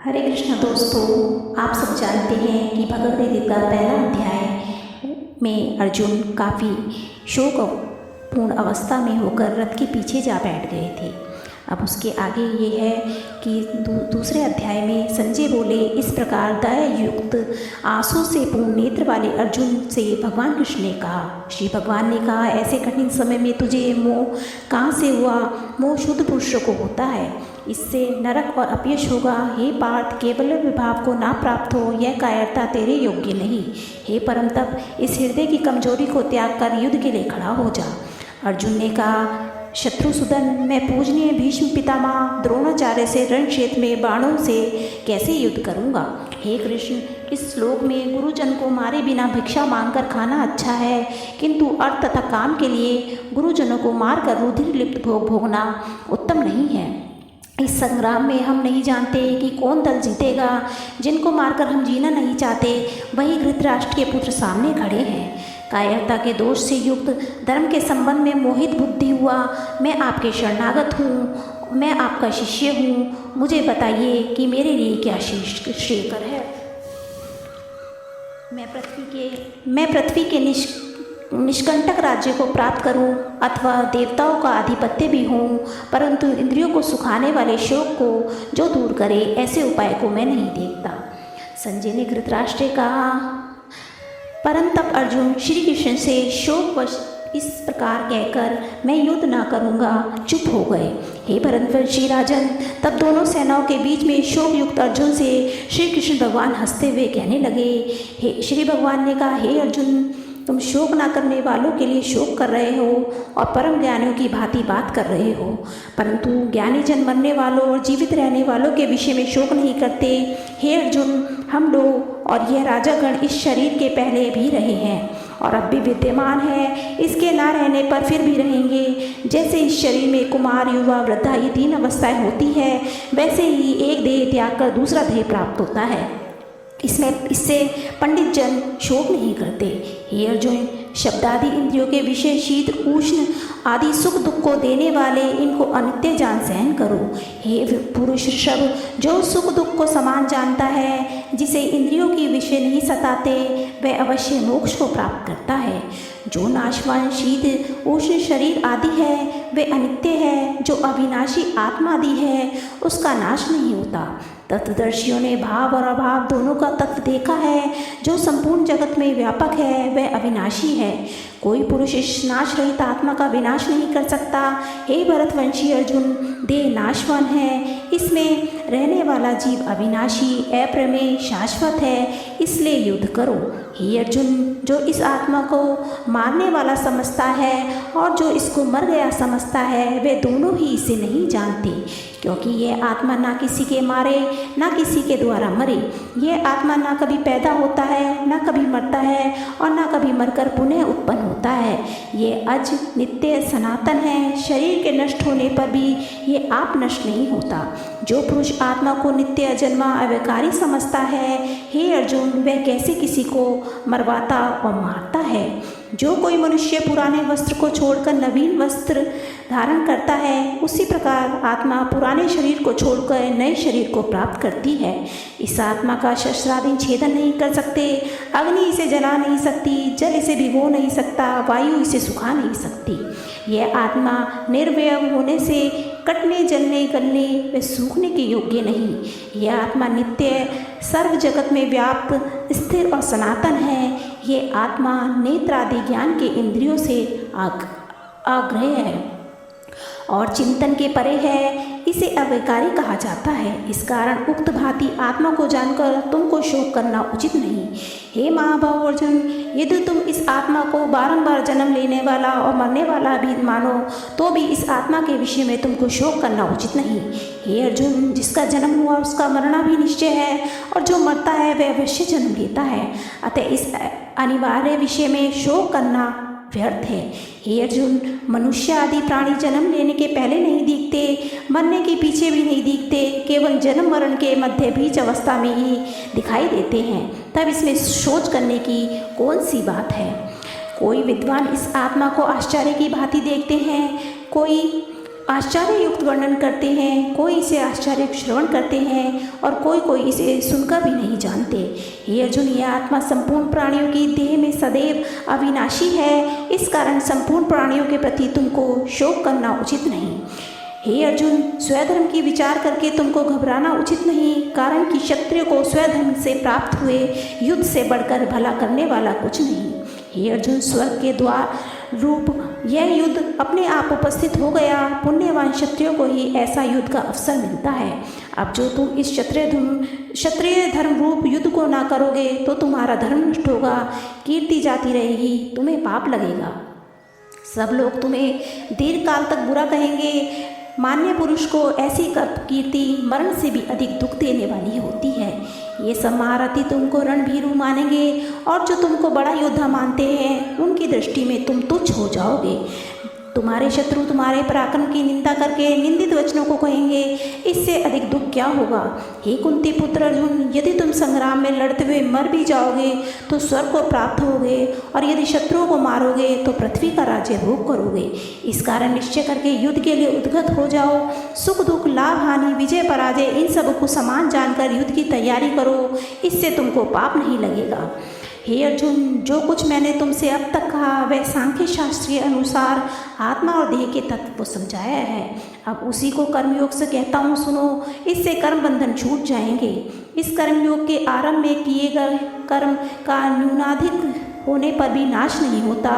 हरे कृष्ण दोस्तों, आप सब जानते हैं कि भगवद गीता का पहला अध्याय में अर्जुन काफ़ी शोकपूर्ण अवस्था में होकर रथ के पीछे जा बैठ गए थे। अब उसके आगे ये है कि दूसरे अध्याय में संजय बोले, इस प्रकार दया युक्त आंसू से पूर्ण नेत्र वाले अर्जुन से भगवान कृष्ण ने कहा। श्री भगवान ने कहा, ऐसे कठिन समय में तुझे मोह कहाँ से हुआ? मोह शुद्ध पुरुषों को होता है, इससे नरक और अपयश होगा। हे पार्थ, केवल विभाव को ना प्राप्त हो, यह कायरता तेरे योग्य नहीं। हे परम तप, इस हृदय की कमजोरी को त्याग कर युद्ध के लिए खड़ा हो जा। अर्जुन ने कहा, शत्रुसूदन, मैं पूजनीय भीष्म पितामह द्रोणाचार्य से रण क्षेत्र में बाणों से कैसे युद्ध करूंगा? हे कृष्ण, इस श्लोक में गुरुजन को मारे बिना भिक्षा मांगकर खाना अच्छा है, किंतु अर्थ तथा काम के लिए गुरुजनों को मारकर रुधिर लिप्त भोग भोगना उत्तम नहीं है। इस संग्राम में हम नहीं जानते कि कौन दल जीतेगा। जिनको मारकर हम जीना नहीं चाहते, वही धृतराष्ट्र के पुत्र सामने खड़े हैं। कायरता के दोष से युक्त धर्म के संबंध में मोहित बुद्धि हुआ। मैं आपके शरणागत हूँ, मैं आपका शिष्य हूँ। मुझे बताइए कि मेरे लिए क्या श्रेयकर है। मैं पृथ्वी के निष्कंटक राज्य को प्राप्त करूं अथवा देवताओं का आधिपत्य भी हूं, परंतु इंद्रियों को सुखाने वाले शोक को जो दूर करे, ऐसे उपाय को मैं नहीं देखता। संजय ने धृतराष्ट्र से कहा, परम तप अर्जुन श्री कृष्ण से शोकवश इस प्रकार कहकर मैं युद्ध ना करूंगा चुप हो गए। हे भरतवंशी राजन, तब दोनों सेनाओं के बीच में शोक युक्त अर्जुन से श्री कृष्ण भगवान हंसते हुए कहने लगे। हे श्री भगवान ने कहा, हे अर्जुन, तुम शोक ना करने वालों के लिए शोक कर रहे हो और परम ज्ञानियों की भांति बात कर रहे हो, परंतु ज्ञानी जन मरने वालों और जीवित रहने वालों के विषय में शोक नहीं करते। हे अर्जुन, हम लोग और यह राजागण इस शरीर के पहले भी रहे हैं और अब भी विद्यमान है, इसके ना रहने पर फिर भी रहेंगे। जैसे इस शरीर में कुमार, युवा, वृद्धा ये तीन अवस्थाएं होती है, वैसे ही एक देह त्याग कर दूसरा देह प्राप्त होता है। इससे पंडित जन शोक नहीं करते। हे अर्जुन, शब्दादि इंद्रियों के विषय शीत, उष्ण आदि सुख दुख को देने वाले इनको अनित्य जान सहन करो। हे पुरुष ऋषभ, जो सुख दुख को समान जानता है, जिसे इंद्रियों के विषय नहीं सताते, वह अवश्य मोक्ष को प्राप्त करता है। जो नाशवान शीत उष्ण शरीर आदि है, वे अनित्य है। जो अविनाशी आत्मा आदि है, उसका नाश नहीं होता। तत्वदर्शियों ने भाव और अभाव दोनों का तत्व देखा है। जो संपूर्ण जगत में व्यापक है, वह अविनाशी है। कोई पुरुष इस नाश रहित आत्मा का विनाश नहीं कर सकता। हे भरतवंशी अर्जुन, देह नाशवान है, इसमें रहने वाला जीव अविनाशी, अप्रमेय, शाश्वत है, इसलिए युद्ध करो। हे अर्जुन, जो इस आत्मा को मारने वाला समझता है और जो इसको मर गया समझता है, वे दोनों ही इसे नहीं जानते, क्योंकि यह आत्मा ना किसी के मारे ना किसी के द्वारा मरे। यह आत्मा ना कभी पैदा होता है, ना कभी मरता है और ना कभी मरकर पुनः उत्पन्न होता है। ये अज नित्य सनातन है। शरीर के नष्ट होने पर भी ये आप नष्ट नहीं होता। जो पुरुष आत्मा को नित्य अजन्मा अविकारी समझता है, हे अर्जुन, वह कैसे किसी को मरवाता और मारता है? जो कोई मनुष्य पुराने वस्त्र को छोड़कर नवीन वस्त्र धारण करता है, उसी प्रकार आत्मा पुराने शरीर को छोड़कर नए शरीर को प्राप्त करती है। इस आत्मा का शस्त्रादि छेदन नहीं कर सकते। अग्नि इसे जला नहीं सकती, जल इसे भिगो नहीं सकता, वायु इसे सुखा नहीं सकती। यह आत्मा निर्वयव होने से कटने, जलने, गलने व सूखने के योग्य नहीं। यह आत्मा नित्य सर्व जगत में व्याप्त, स्थिर और सनातन है। ये आत्मा नेत्र आदि ज्ञान के इंद्रियों से आग्रह है और चिंतन के परे है, इसे अविकारी कहा जाता है। इस कारण उक्त भांति आत्मा को जानकर तुमको शोक करना उचित नहीं। हे महाभाव अर्जुन, यदि तुम इस आत्मा को बारंबार जन्म लेने वाला और मरने वाला भी मानो, तो भी इस आत्मा के विषय में तुमको शोक करना उचित नहीं। हे अर्जुन, जिसका जन्म हुआ उसका मरना भी निश्चय है, और जो मरता है वह अवश्य जन्म लेता है। अतः इस अनिवार्य विषय में शोक करना व्यर्थ है। हे अर्जुन, मनुष्य आदि प्राणी जन्म लेने के पहले नहीं दिखते, मरने के पीछे भी नहीं दिखते, केवल जन्म मरण के मध्य बीच अवस्था में ही दिखाई देते हैं। तब इसमें सोच करने की कौन सी बात है? कोई विद्वान इस आत्मा को आश्चर्य की भांति देखते हैं, कोई आश्चर्य युक्त वर्णन करते हैं, कोई इसे आश्चर्य श्रवण करते हैं और कोई इसे सुनकर भी नहीं जानते। हे अर्जुन, यह आत्मा संपूर्ण प्राणियों की देह में सदैव अविनाशी है, इस कारण संपूर्ण प्राणियों के प्रति तुमको शोक करना उचित नहीं। हे अर्जुन, स्वधर्म की विचार करके तुमको घबराना उचित नहीं, कारण कि क्षत्रिय को स्वधर्म से प्राप्त हुए युद्ध से बढ़कर भला करने वाला कुछ नहीं। हे अर्जुन, स्वर्ग के द्वार रूप यह युद्ध अपने आप उपस्थित हो गया। पुण्यवान क्षत्रियों को ही ऐसा युद्ध का अवसर मिलता है। अब जो तुम इस क्षत्रिय धर्म रूप युद्ध को ना करोगे तो तुम्हारा धर्म नष्ट होगा, कीर्ति जाती रहेगी, तुम्हें पाप लगेगा, सब लोग तुम्हें दीर्घ काल तक बुरा कहेंगे। मान्य पुरुष को ऐसी कीर्ति मरण से भी अधिक दुख देने वाली होती है। ये सब महारथी तुमको रणभीरू मानेंगे और जो तुमको बड़ा योद्धा मानते हैं उनकी दृष्टि में तुम तुच्छ हो जाओगे। तुम्हारे शत्रु तुम्हारे पराक्रम की निंदा करके निंदित वचनों को कहेंगे, इससे अधिक दुख क्या होगा। हे कुंती पुत्र अर्जुन, यदि तुम संग्राम में लड़ते हुए मर भी जाओगे तो स्वर्ग को प्राप्त होगे और यदि शत्रुओं को मारोगे तो पृथ्वी का राज्य भोग करोगे। इस कारण निश्चय करके युद्ध के लिए उद्गत हो जाओ। सुख दुख, लाभ हानि, विजय पराजय, इन सब को समान जानकर युद्ध की तैयारी करो, इससे तुमको पाप नहीं लगेगा। हे अर्जुन, जो कुछ मैंने तुमसे अब तक कहा वह सांख्य शास्त्र के अनुसार आत्मा और देह के तत्व को समझाया है। अब उसी को कर्मयोग से कहता हूँ, सुनो, इससे कर्म बंधन छूट जाएंगे। इस कर्मयोग के आरंभ में किए गए कर्म का न्यूनाधिक होने पर भी नाश नहीं होता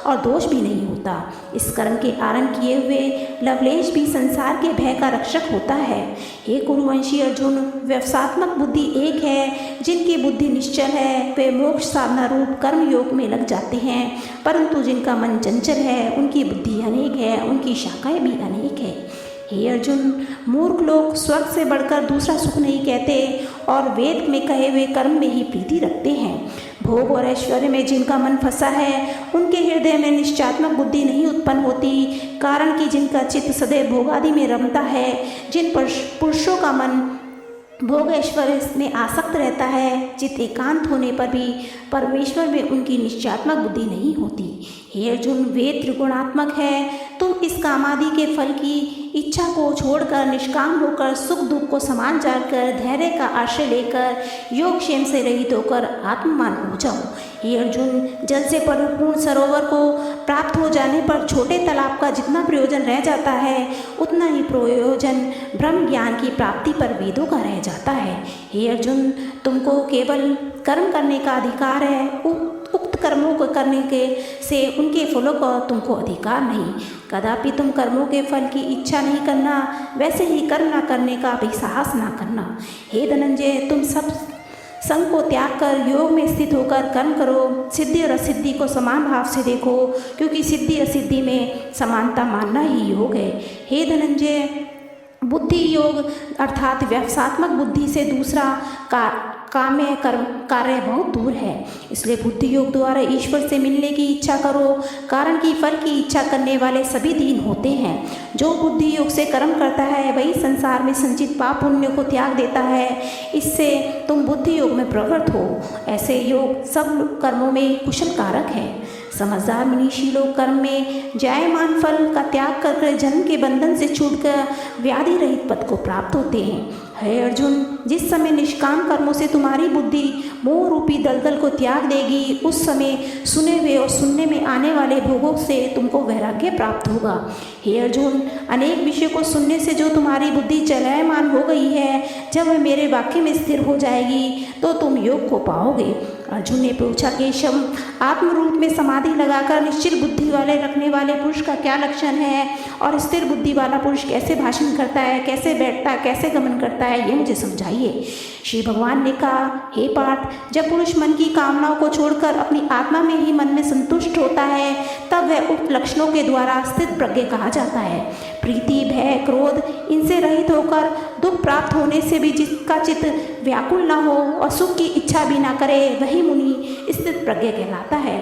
और दोष भी नहीं होता। इस कर्म के आरंभ किए हुए लवलेश भी संसार के भय का रक्षक होता है। हे कुरुवंशी अर्जुन, व्यवसात्मक बुद्धि एक है, जिनकी बुद्धि निश्चल है वे मोक्ष साधना रूप कर्म योग में लग जाते हैं, परंतु जिनका मन चंचल है उनकी बुद्धि अनेक है, उनकी शाखाएं भी अनेक है। हे अर्जुन, मूर्ख लोग स्वर्ग से बढ़कर दूसरा सुख नहीं कहते और वेद में कहे हुए कर्म में ही प्रीति रखते हैं। भोग और ऐश्वर्य में जिनका मन फंसा है उनके हृदय में निश्चयात्मक बुद्धि नहीं उत्पन्न होती, कारण कि जिनका चित्त सदैव भोगादि में रमता है, जिन पुरुषों का मन भोग ऐश्वर्य में आसक्त रहता है, चित्त एकांत होने पर भी परमेश्वर में उनकी निश्चयात्मक बुद्धि नहीं होती। हे अर्जुन, वेद त्रिगुणात्मक है, तुम इस कामादि के फल की इच्छा को छोड़कर निष्काम होकर सुख दुख को समान जानकर धैर्य का आश्रय लेकर योग क्षेम से रहित होकर आत्ममान हो जाओ। हे अर्जुन, जल से परिपूर्ण सरोवर को प्राप्त हो जाने पर छोटे तालाब का जितना प्रयोजन रह जाता है उतना ही प्रयोजन ब्रह्म ज्ञान की प्राप्ति पर वेदों का रह जाता है। हे अर्जुन, तुमको केवल कर्म करने का अधिकार है, उक्त कर्मों को करने के से उनके फलों का तुमको अधिकार नहीं। कदापि तुम कर्मों के फल की इच्छा नहीं करना, वैसे ही कर्म न करने का भी साहस न करना। हे धनंजय, तुम सब संग को त्याग कर योग में स्थित होकर कर्म करो। सिद्धि और असिद्धि को समान भाव से देखो, क्योंकि सिद्धि असिद्धि में समानता मानना ही योग है। हे धनंजय, बुद्धि योग अर्थात व्यवसात्मक बुद्धि से दूसरा काम्य कर्म कार्य बहुत दूर है, इसलिए बुद्धि योग द्वारा ईश्वर से मिलने की इच्छा करो, कारण कि फल की इच्छा करने वाले सभी दीन होते हैं। जो बुद्धि योग से कर्म करता है वही संसार में संचित पाप पुण्य को त्याग देता है, इससे तुम बुद्धि योग में प्रवृत्त हो। ऐसे योग सब कर्मों में कुशल कारक है। समझदार मनीषी लोग कर्म में जायमान फल का त्याग कर जन्म के बंधन से छूटकर व्याधि रहित पद को प्राप्त होते हैं। हे अर्जुन, जिस समय निष्काम कर्मों से तुम्हारी बुद्धि मोह रूपी दलदल को त्याग देगी, उस समय सुने हुए और सुनने में आने वाले भोगों से तुमको वैराग्य प्राप्त होगा। हे अर्जुन, अनेक विषयों को सुनने से जो तुम्हारी बुद्धि चलायमान हो गई है, जब वह मेरे वाक्य में स्थिर हो जाएगी तो तुम योग को पाओगे। अर्जुन ने पूछा, केशव, आत्म रूप में समाधि लगाकर निश्चित बुद्धि वाले रखने वाले पुरुष का क्या लक्षण है और स्थिर बुद्धि वाला पुरुष कैसे भाषण करता है, कैसे बैठता है, कैसे गमन करता है, ये मुझे समझाइए। श्री भगवान ने कहा, हे पार्थ, जब पुरुष मन की कामनाओं को छोड़कर अपनी आत्मा में ही मन में संतुष्ट होता है तब वह उक्त लक्षणों के द्वारा स्थित प्रज्ञ कहा जाता है। प्रीति, भय, क्रोध इनसे रहित होकर दुख प्राप्त होने से भी जिसका चित्त व्याकुल न हो और सुख की इच्छा भी न करे वही मुनि स्थित प्रज्ञ कहलाता है।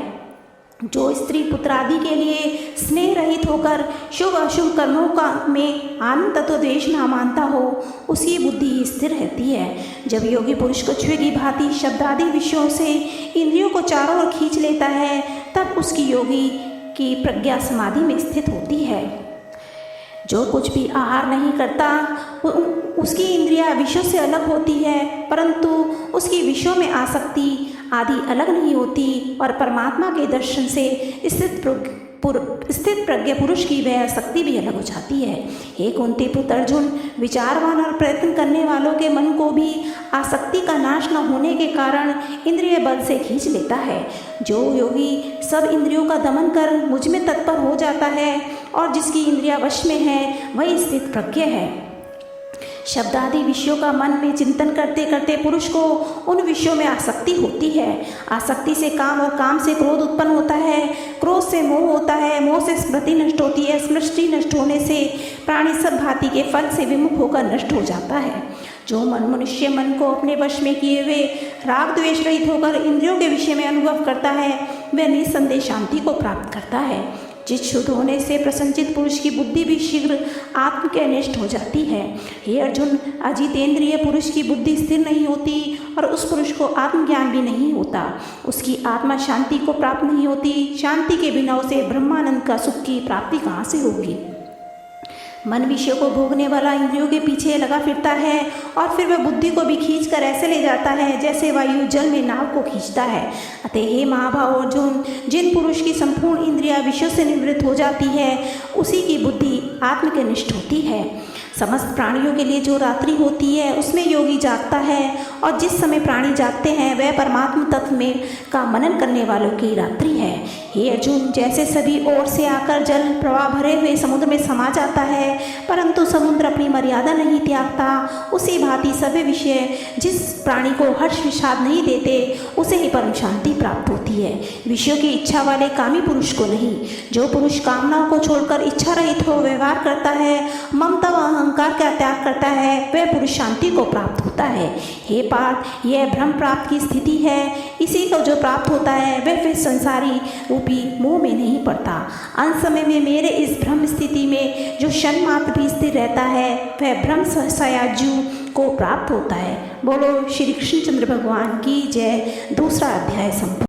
जो स्त्री पुत्र आदि के लिए स्नेह रहित होकर शुभ अशुभ कर्मों का में आनंद तत्व द्वेष न मानता हो, उसकी बुद्धि स्थिर रहती है। जब योगी पुरुष कछुए की भांति शब्द आदि विषयों से इंद्रियों को चारों ओर खींच लेता है, तब उसकी योगी की प्रज्ञा समाधि में स्थित होती है। जो कुछ भी आहार नहीं करता उसकी इंद्रियां विषयों से अलग होती है, परंतु उसकी विषयों में आसक्ति आदि अलग नहीं होती और परमात्मा के दर्शन से स्थित प्रज्ञ पुरुष की वह शक्ति भी अलग हो जाती है। हे कुंती पुत्र अर्जुन, विचारवान और प्रयत्न करने वालों के मन को भी आसक्ति का नाश न होने के कारण इंद्रिय बल से खींच लेता है। जो योगी सब इंद्रियों का दमन कर मुझ में तत्पर हो जाता है और जिसकी इंद्रिया वश में है वही स्थित प्रज्ञ है। शब्द आदि विषयों का मन में चिंतन करते करते पुरुष को उन विषयों में आसक्ति होती है। आसक्ति से काम और काम से क्रोध उत्पन्न होता है, क्रोध से मोह होता है, मोह से स्मृति नष्ट होती है, स्मृति नष्ट होने से प्राणी सब भांति के फल से विमुख होकर नष्ट हो जाता है। जो मनुष्य मन को अपने वश में किए हुए राग द्वेष रहित होकर इंद्रियों के विषय में अनुभव करता है वह निसंदेह शांति को प्राप्त करता है। जिस शुद्ध होने से प्रसन्नचित पुरुष की बुद्धि भी शीघ्र आत्म के अनिष्ट हो जाती है। हे अर्जुन, अजितेंद्रिय पुरुष की बुद्धि स्थिर नहीं होती और उस पुरुष को आत्मज्ञान भी नहीं होता। उसकी आत्मा शांति को प्राप्त नहीं होती। शांति के बिना उसे ब्रह्मानंद का सुख की प्राप्ति कहाँ से होगी। मन विषयों को भोगने वाला इंद्रियों के पीछे लगा फिरता है और फिर वह बुद्धि को भी खींचकर ऐसे ले जाता है जैसे वायु जल में नाव को खींचता है। अतः हे महाभाव अर्जुन, जिन पुरुष की संपूर्ण इंद्रिया विषयों से निवृत्त हो जाती है उसी की बुद्धि आत्म के निष्ठ होती है। समस्त प्राणियों के लिए जो रात्रि होती है उसमें योगी जागता है और जिस समय प्राणी जागते हैं वह परमात्मा तत्व में का मनन करने वालों की रात्रि है। हे अर्जुन, जैसे सभी ओर से आकर जल प्रवाह भरे हुए समुद्र में समा जाता है परंतु समुद्र अपनी मर्यादा नहीं त्यागता, उसी भांति सभी विषय जिस प्राणी को हर्ष विषाद नहीं देते उसे ही परम शांति प्राप्त होती है। विषयों की इच्छा वाले कामी पुरुष को नहीं। जो पुरुष कामनाओं को छोड़कर इच्छा रहित हो व्यवहार करता है, ममता व अहंकार का त्याग करता है, वह पुरुष शांति को प्राप्त होता है। हे पार्थ, यह ब्रह्म प्राप्त की स्थिति है। इसी को जो प्राप्त होता है वह फिर संसारी रूपी मोह में नहीं पड़ता। अंत समय में मेरे इस ब्रह्म स्थिति में जो क्षण मात्र भी स्थिर रहता है वह ब्रह्म सहसायाजू को प्राप्त होता है। बोलो श्री कृष्णचंद्र भगवान की जय। दूसरा अध्याय संपूर्ण।